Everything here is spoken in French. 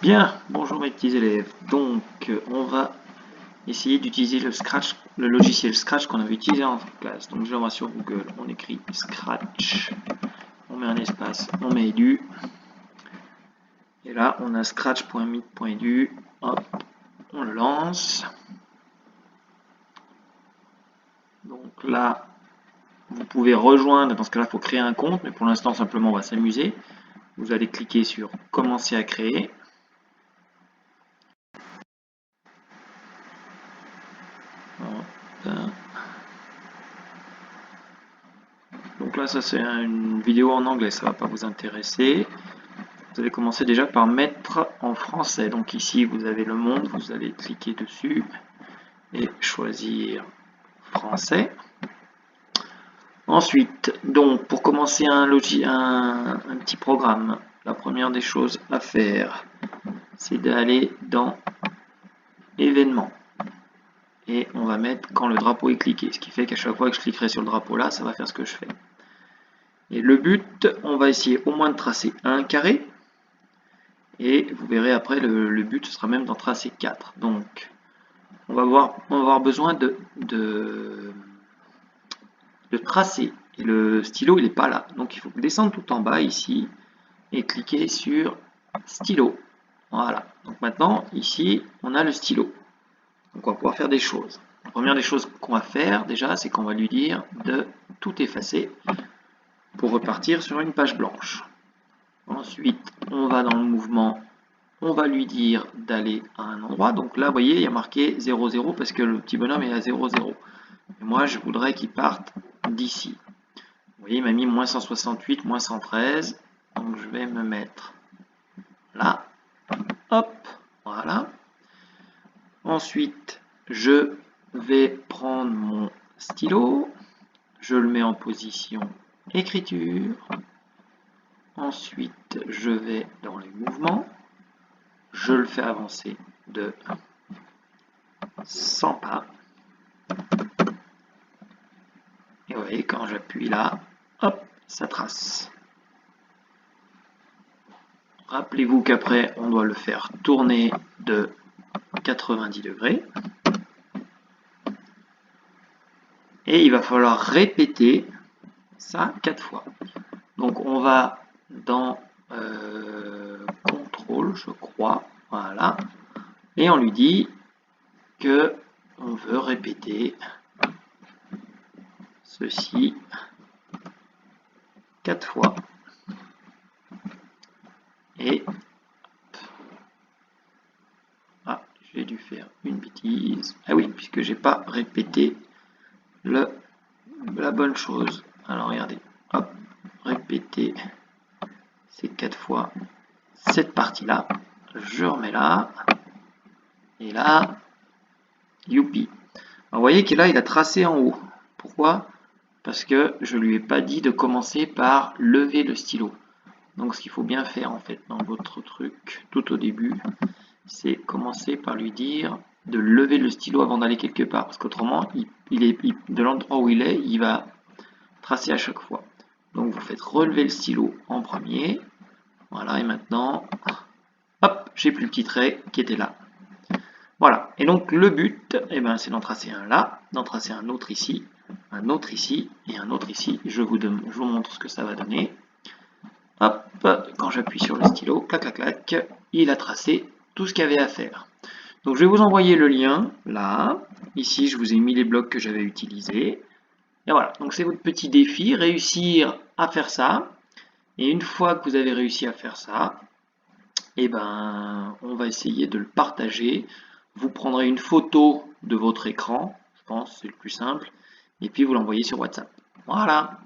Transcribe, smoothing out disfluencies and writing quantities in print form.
Bien, bonjour mes petits élèves. Donc, on va essayer d'utiliser le logiciel Scratch qu'on avait utilisé en classe. Donc, je vais sur Google, on écrit Scratch, on met un espace, on met edu. Et là, on a scratch.meet.edu. Hop, on le lance. Donc là, vous pouvez rejoindre. Dans ce cas-là, il faut créer un compte, mais pour l'instant, simplement, on va s'amuser. Vous allez cliquer sur Commencer à créer. Donc là, ça c'est une vidéo en anglais, ça va pas vous intéresser. Vous allez commencer déjà par mettre en français. Donc ici, vous avez le monde, vous allez cliquer dessus et choisir français. Ensuite, donc pour commencer un petit programme, la première des choses à faire, c'est d'aller dans événements. Et on va mettre quand le drapeau est cliqué, ce qui fait qu'à chaque fois que je cliquerai sur le drapeau là, ça va faire ce que je fais. Et le but, on va essayer au moins de tracer un carré. Et vous verrez après, le but, ce sera même d'en tracer 4. Donc, on va avoir besoin de tracer. Et le stylo, il n'est pas là. Donc, il faut descendre tout en bas ici et cliquer sur stylo. Voilà. Donc maintenant, ici, on a le stylo. Donc, on va pouvoir faire des choses. La première des choses qu'on va faire, déjà, c'est qu'on va lui dire de tout effacer pour repartir sur une page blanche. Ensuite, on va dans le mouvement, on va lui dire d'aller à un endroit. Donc là, vous voyez, il y a marqué 0, 0 parce que le petit bonhomme est à 0, 0. Et moi, je voudrais qu'il parte d'ici. Vous voyez, il m'a mis moins 168, moins 113. Donc je vais me mettre là. Hop, voilà. Ensuite, je vais prendre mon stylo. Je le mets en position écriture. Ensuite, je vais dans les mouvements. Je le fais avancer de 100 pas. Et vous voyez, quand j'appuie là, hop, ça trace. Rappelez-vous qu'après, on doit le faire tourner de 90 degrés. Et il va falloir répéter ça 4 fois. Donc on va dans contrôle, je crois, voilà. Et on lui dit que on veut répéter ceci 4 fois. Et j'ai dû faire une bêtise. Ah oui, puisque j'ai pas répété la bonne chose. Alors regardez, hop, répéter ces 4 fois cette partie-là. Je remets là. Et là, youpi. Vous voyez que là, il a tracé en haut. Pourquoi? Parce que je lui ai pas dit de commencer par lever le stylo. Donc ce qu'il faut bien faire en fait dans votre truc tout au début, c'est commencer par lui dire de lever le stylo avant d'aller quelque part. Parce qu'autrement, de l'endroit où il est, il va tracer à chaque fois. Donc vous faites relever le stylo en premier. Voilà, et maintenant, hop, j'ai plus le petit trait qui était là. Voilà, et donc le but, c'est d'en tracer un là, d'en tracer un autre ici, un autre ici, et un autre ici. Je vous montre ce que ça va donner. Hop, quand j'appuie sur le stylo, clac, clac, clac, il a tracé tout ce qu'il y avait à faire. Donc je vais vous envoyer le lien, là. Ici, je vous ai mis les blocs que j'avais utilisés. Et voilà, donc c'est votre petit défi, réussir à faire ça. Et une fois que vous avez réussi à faire ça, on va essayer de le partager. Vous prendrez une photo de votre écran, je pense, c'est le plus simple, et puis vous l'envoyez sur WhatsApp. Voilà.